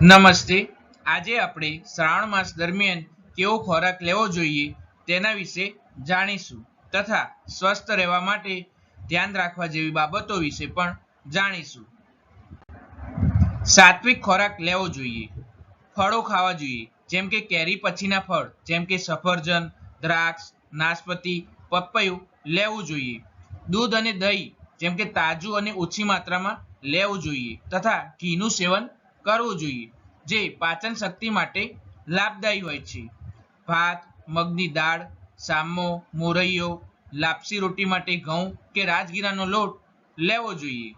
નમસ્તે. આજે આપણે શ્રાવણ માસ દરમિયાન કેવો ખોરાક લેવો જોઈએ તેના વિશે જાણીશું તથા સ્વસ્થ રહેવા માટે ધ્યાન રાખવા જેવી બાબતો વિશે પણ જાણીશું. સાત્વિક ખોરાક લેવો જોઈએ. ફળો ખાવા જોઈએ, જેમ કે કેરી પછીના ફળ જેમ કે સફરજન, દ્રાક્ષ, નાશપતી, પપૈયું લેવું જોઈએ. દૂધ અને દહીં જેમ કે તાજું અને ઓછી માત્રામાં લેવું જોઈએ તથા ઘીનું સેવન કરવું જોઈએ, જે પાચન શક્તિ માટે લાભદાયી હોય છે. ભાત, મગની દાળ, સામો, મોરૈયો, લાપસી રોટી માટે ઘઉં કે રાજગીરાનો લોટ લેવો જોઈએ.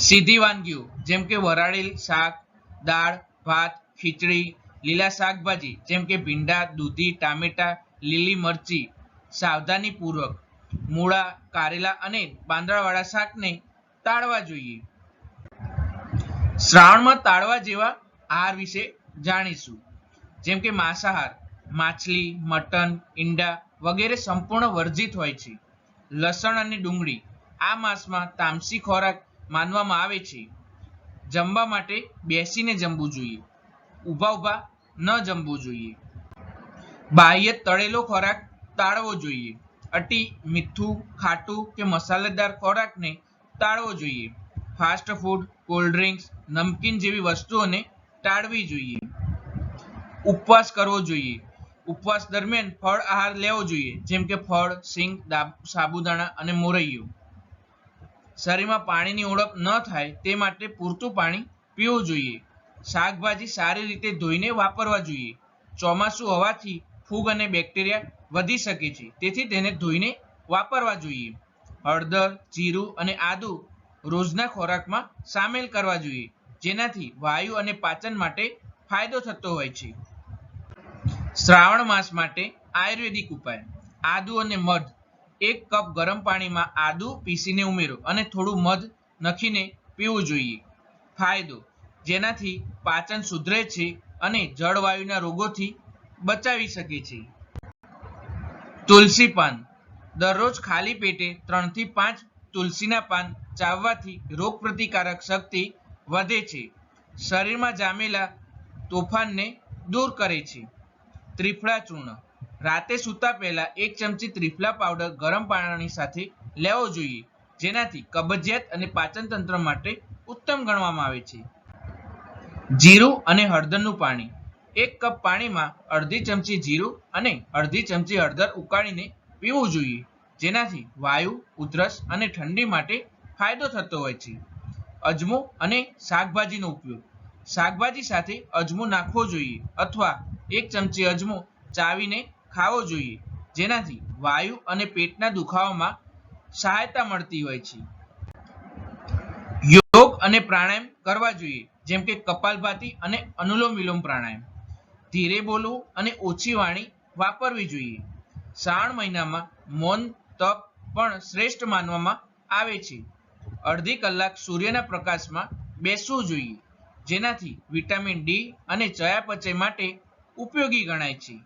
સીધી વાનગીઓ જેમ કે વરાળેલ શાક, દાળ, ભાત, ખીચડી, લીલા શાકભાજી જેમ કે ભીંડા, દૂધી, ટામેટા, લીલી મરચી સાવધાનીપૂર્વક મૂળા, કારેલા અને પાંદડાવાળા શાકને ટાળવા જોઈએ. શ્રાવણમાં ટાળવા જેવા આહાર વિશે જાણીશું, જેમ કે માંસાહાર, માછલી, મટન, ઈંડા વગેરે સંપૂર્ણ વર્જિત હોય છે. લસણ અને ડુંગળી આ માસમાં તામસી ખોરાક માનવામાં આવે છે. જમવા માટે બેસીને જમવું જોઈએ, ઊભા ઊભા ન જમવું જોઈએ. બાહ્ય તળેલો ખોરાક ટાળવો જોઈએ. અતિ મીઠું, ખાટું કે મસાલેદાર ખોરાકને ટાળવો જોઈએ. ફાસ્ટ ફૂડ, કોલ્ડ ડ્રિંક્સ, નમકીન જેવી વસ્તુઓને ટાળવી જોઈએ. ઉપવાસ કરવો જોઈએ. ઉપવાસ દરમિયાન ફળ આહાર લેવો જોઈએ, જેમ કે ફળ, સિંગ, સાબુદાણા અને મોરૈયું. શરીરમાં પાણીની ઓળખ ન થાય તે માટે પૂરતું પાણી પીવું જોઈએ. શાકભાજી સારી રીતે ધોઈને વાપરવા જોઈએ. ચોમાસું હોવાથી ફૂગ અને બેક્ટેરિયા વધી શકે છે, તેથી તેને ધોઈને વાપરવા જોઈએ. હળદર, જીરું અને આદુ રોજના ખોરાકમાં સામેલ કરવા જોઈએ, જેનાથી વાયુ અને પાચન માટે ફાયદો થતો હોય છે. શ્રાવણ માસ માટે આયુર્વેદિક ઉપાય. આદુ અને મધ. 1 કપ ગરમ પાણીમાં આદુ પીસીને ઉમેરો અને થોડું મધ નાખીને પીવું જોઈએ. ફાયદો: જેનાથી પાચન સુધરે છે અને જળવાયુના રોગોથી બચાવી શકે છે. તુલસી પાન. દરરોજ ખાલી પેટે 3 થી 5 તુલસીના પાન ચાવવાથી રોગપ્રતિકારક શક્તિ વધે છે. શરીરમાં જામેલા તોફાનને દૂર કરે છે. ત્રિફળા ચૂર્ણ. રાતે સૂતા પહેલા 1 ચમચી ત્રિફળા પાવડર ગરમ પાણી સાથે લેવો જોઈએ, જેનાથી કબજિયાત અને પાચન તંત્ર માટે ઉત્તમ ગણવામાં આવે છે. જીરું અને હળદરનું પાણી. 1 કપ પાણીમાં અડધી ચમચી જીરું અને અડધી ચમચી હળદર ઉકાળીને પીવું જોઈએ, જેનાથી વાયુ, ઉધરસ અને ઠંડી માટે ફાયદો થતો હોય છે. અજમો અને શાકભાજીનો ઉપયોગ. શાકભાજી સાથે અજમો નાખવો જોઈએ અથવા 1 ચમચી અજમો ચાવીને ખાવો જોઈએ, જેનાથી વાયુ અને પેટના દુખાવામાં સહાયતા મળતી હોય છે. યોગ અને પ્રાણાયામ કરવા જોઈએ, જેમ કે કપાલભાતિ અને અનુલોમ વિલોમ પ્રાણાયામ. ધીરે બોલવું અને ઓછી વાણી વાપરવી જોઈએ. શ્રાવણ મહિનામાં મૌન તપ પણ શ્રેષ્ઠ માનવામાં આવે છે. અડધી કલાક સૂર્યના પ્રકાશમાં બેસવું જોઈએ, જેનાથી વિટામિન ડી અને ચયાપચય માટે ઉપયોગી ગણાય છે.